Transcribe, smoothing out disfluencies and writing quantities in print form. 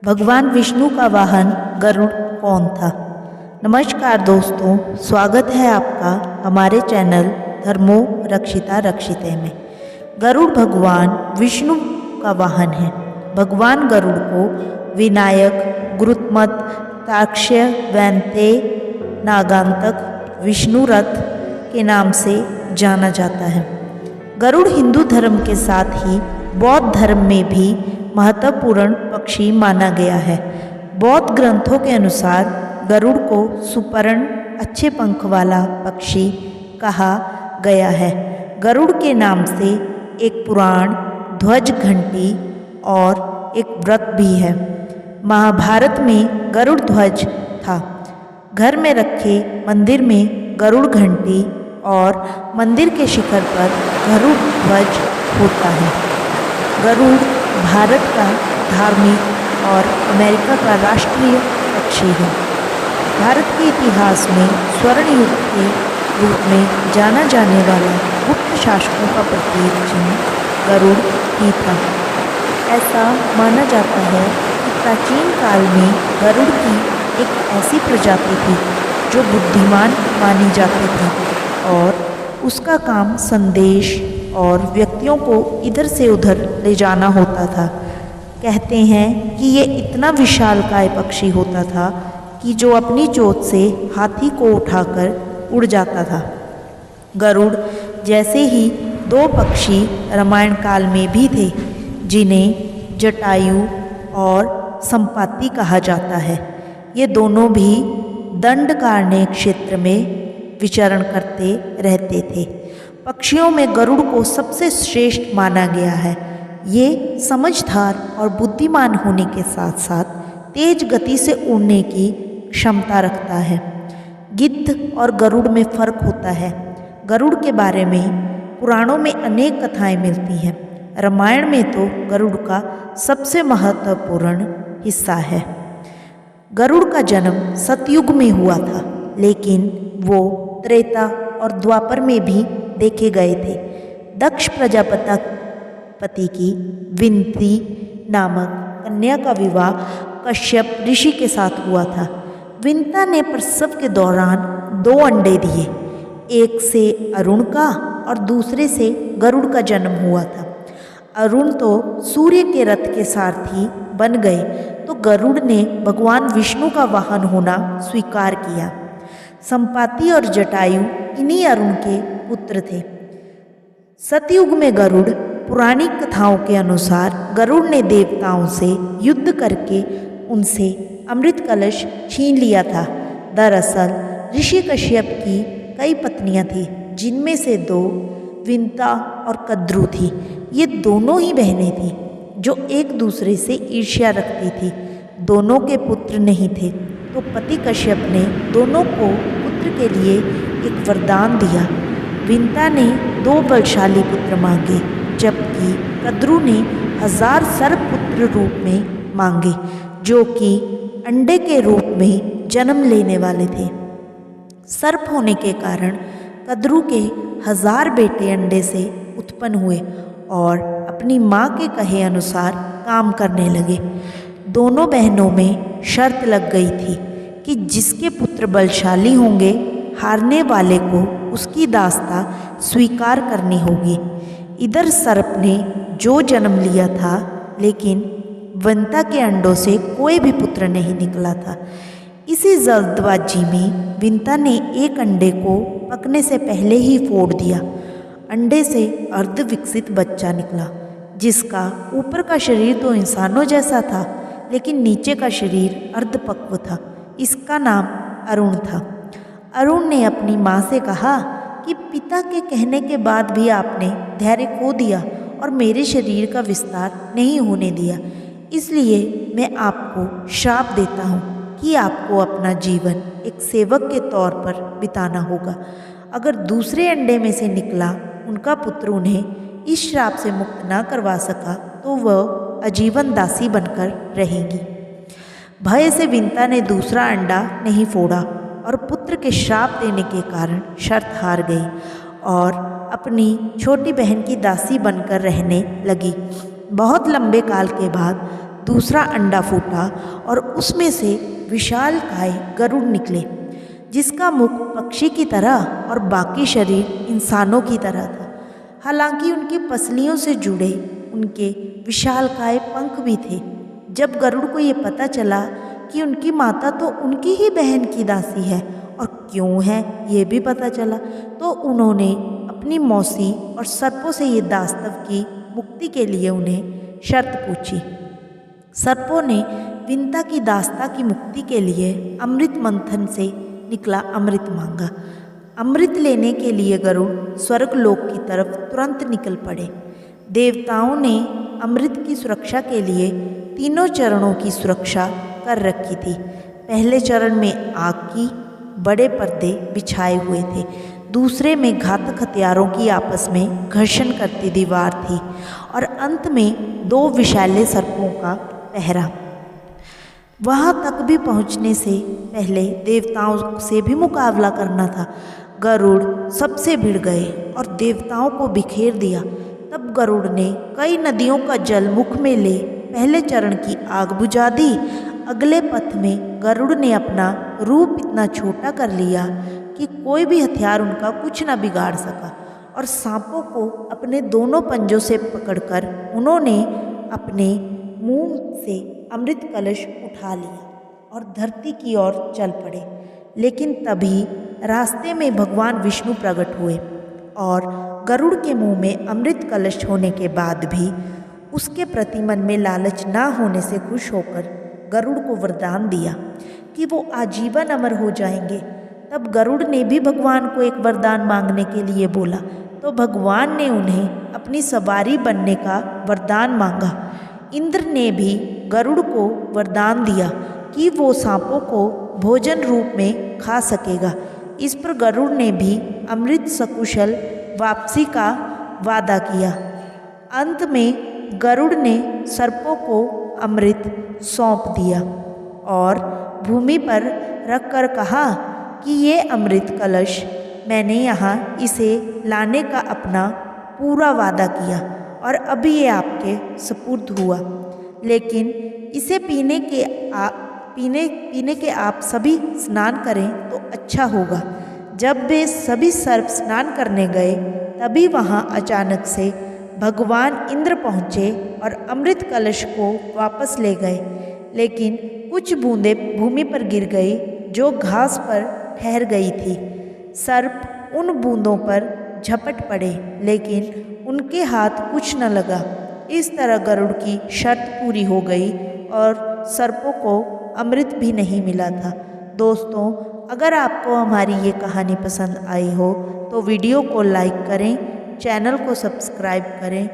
भगवान विष्णु का वाहन गरुड़ कौन था? नमस्कार दोस्तों, स्वागत है आपका हमारे चैनल धर्मो रक्षिता रक्षिते में। गरुड़ भगवान विष्णु का वाहन है। भगवान गरुड़ को विनायक, गुरुत्मत, ताक्ष्य, वैन्ते, नागांतक, विष्णुरथ के नाम से जाना जाता है। गरुड़ हिंदू धर्म के साथ ही बौद्ध धर्म में भी महत्वपूर्ण पक्षी माना गया है। बौद्ध ग्रंथों के अनुसार गरुड़ को सुपर्ण, अच्छे पंख वाला पक्षी कहा गया है। गरुड़ के नाम से एक पुराण, ध्वज, घंटी और एक व्रत भी है। महाभारत में गरुड़ ध्वज था। घर में रखे मंदिर में गरुड़ घंटी और मंदिर के शिखर पर गरुड़ ध्वज होता है। गरुड़ भारत का धार्मिक और अमेरिका का राष्ट्रीय पक्षी है। भारत के इतिहास में स्वर्ण युग के रूप में जाना जाने वाला गुप्त शासकों का प्रतीक चिन्ह गरुड़ ही था। ऐसा माना जाता है कि प्राचीन काल में गरुड़ की एक ऐसी प्रजाति थी जो बुद्धिमान मानी जाती थी और उसका काम संदेश और व्यक्तियों को इधर से उधर ले जाना होता था। कहते हैं कि ये इतना विशालकाय पक्षी होता था कि जो अपनी चोंच से हाथी को उठाकर उड़ जाता था। गरुड़ जैसे ही दो पक्षी रामायण काल में भी थे, जिन्हें जटायु और संपाति कहा जाता है। ये दोनों भी दंडकारण्य क्षेत्र में विचरण करते रहते थे। पक्षियों में गरुड़ को सबसे श्रेष्ठ माना गया है। ये समझदार और बुद्धिमान होने के साथ साथ तेज गति से उड़ने की क्षमता रखता है। गिद्ध और गरुड़ में फर्क होता है। गरुड़ के बारे में पुराणों में अनेक कथाएं मिलती हैं। रामायण में तो गरुड़ का सबसे महत्वपूर्ण हिस्सा है। गरुड़ का जन्म सतयुग में हुआ था, लेकिन वो त्रेता और द्वापर में भी देखे गए थे। दक्ष प्रजापति की विंती नामक कन्या का विवाह कश्यप ऋषि के साथ हुआ था। विंता ने प्रसव के दौरान 2 अंडे दिए। एक से अरुण का और दूसरे से गरुड़ का जन्म हुआ था। अरुण तो सूर्य के रथ के सारथी बन गए, तो गरुड़ ने भगवान विष्णु का वाहन होना स्वीकार किया। संपाति और जटायु इन्हीं अरुण के पुत्र थे। सतयुग में गरुड़, पुरानी कथाओं के अनुसार गरुड़ ने देवताओं से युद्ध करके उनसे अमृत कलश छीन लिया था। दरअसल ऋषि कश्यप की कई पत्नियां थीं, जिनमें से 2 विंता और कद्रु थी। ये दोनों ही बहनें थीं जो एक दूसरे से ईर्ष्या रखती थी। दोनों के पुत्र नहीं थे, तो पति कश्यप ने दोनों को पुत्र के लिए एक वरदान दिया। विंता ने 2 बलशाली पुत्र मांगे, जबकि कद्रु ने 1000 सर्प पुत्र रूप में मांगे, जो कि अंडे के रूप में जन्म लेने वाले थे। सर्प होने के कारण कद्रु के 1000 बेटे अंडे से उत्पन्न हुए और अपनी माँ के कहे अनुसार काम करने लगे। दोनों बहनों में शर्त लग गई थी कि जिसके पुत्र बलशाली होंगे, हारने वाले को उसकी दासता स्वीकार करनी होगी। इधर सर्प ने जो जन्म लिया था, लेकिन विंता के अंडों से कोई भी पुत्र नहीं निकला था। इसी जल्दबाजी में विंता ने एक अंडे को पकने से पहले ही फोड़ दिया। अंडे से अर्ध विकसित बच्चा निकला, जिसका ऊपर का शरीर तो इंसानों जैसा था, लेकिन नीचे का शरीर अर्धपक्व था। इसका नाम अरुण था। अरुण ने अपनी माँ से कहा कि पिता के कहने के बाद भी आपने धैर्य खो दिया और मेरे शरीर का विस्तार नहीं होने दिया, इसलिए मैं आपको श्राप देता हूँ कि आपको अपना जीवन एक सेवक के तौर पर बिताना होगा। अगर दूसरे अंडे में से निकला उनका पुत्र उन्हें इस श्राप से मुक्त ना करवा सका, तो वह आजीवन दासी बनकर रहेंगी। भय से विंता ने दूसरा अंडा नहीं फोड़ा और पुत्र के श्राप देने के कारण शर्त हार गई और अपनी छोटी बहन की दासी बनकर रहने लगी। बहुत लंबे काल के बाद दूसरा अंडा फूटा और उसमें से विशालकाय गरुड़ निकले, जिसका मुख पक्षी की तरह और बाकी शरीर इंसानों की तरह था। हालांकि उनकी पसलियों से जुड़े उनके विशालकाय पंख भी थे। जब गरुड़ को ये पता चला कि उनकी माता तो उनकी ही बहन की दासी है और क्यों है ये भी पता चला, तो उन्होंने अपनी मौसी और सर्पों से ये दास्तव की मुक्ति के लिए उन्हें शर्त पूछी। सर्पों ने विंता की दास्ता की मुक्ति के लिए अमृत मंथन से निकला अमृत मांगा। अमृत लेने के लिए गरुड़ स्वर्गलोक की तरफ तुरंत निकल पड़े। देवताओं ने अमृत की सुरक्षा के लिए तीनों चरणों की सुरक्षा कर रखी थी। पहले चरण में आग की बड़े पर्दे बिछाए हुए थे, दूसरे में घातक हथियारों की आपस में घर्षण करती दीवार थी और अंत में 2 विशाले सर्पों का पहरा। वहाँ तक भी पहुँचने से पहले देवताओं से भी मुकाबला करना था। गरुड़ सबसे भिड़ गए और देवताओं को बिखेर दिया। तब गरुड़ ने कई नदियों का जल मुख में ले पहले चरण की आग बुझा दी। अगले पथ में गरुड़ ने अपना रूप इतना छोटा कर लिया कि कोई भी हथियार उनका कुछ न बिगाड़ सका और सांपों को अपने दोनों पंजों से पकड़कर उन्होंने अपने मुंह से अमृत कलश उठा लिया और धरती की ओर चल पड़े। लेकिन तभी रास्ते में भगवान विष्णु प्रकट हुए और गरुड़ के मुंह में अमृत कलश होने के बाद भी उसके प्रति मन में लालच ना होने से खुश होकर गरुड़ को वरदान दिया कि वो आजीवन अमर हो जाएंगे। तब गरुड़ ने भी भगवान को एक वरदान मांगने के लिए बोला, तो भगवान ने उन्हें अपनी सवारी बनने का वरदान मांगा। इंद्र ने भी गरुड़ को वरदान दिया कि वो सांपों को भोजन रूप में खा सकेगा। इस पर गरुड़ ने भी अमृत सकुशल वापसी का वादा किया। अंत में गरुड़ ने सर्पों को अमृत सौंप दिया और भूमि पर रखकर कहा कि ये अमृत कलश मैंने यहाँ इसे लाने का अपना पूरा वादा किया और अभी ये आपके सुपुर्द हुआ। लेकिन इसे पीने के आप सभी स्नान करें तो अच्छा होगा। जब वे सभी सर्प स्नान करने गए तभी वहाँ अचानक से भगवान इंद्र पहुँचे और अमृत कलश को वापस ले गए। लेकिन कुछ बूंदें भूमि पर गिर गई जो घास पर ठहर गई थी। सर्प उन बूंदों पर झपट पड़े लेकिन उनके हाथ कुछ न लगा। इस तरह गरुड़ की शर्त पूरी हो गई और सर्पों को अमृत भी नहीं मिला था। दोस्तों, अगर आपको हमारी ये कहानी पसंद आई हो तो वीडियो को लाइक करें, चैनल को सब्सक्राइब करें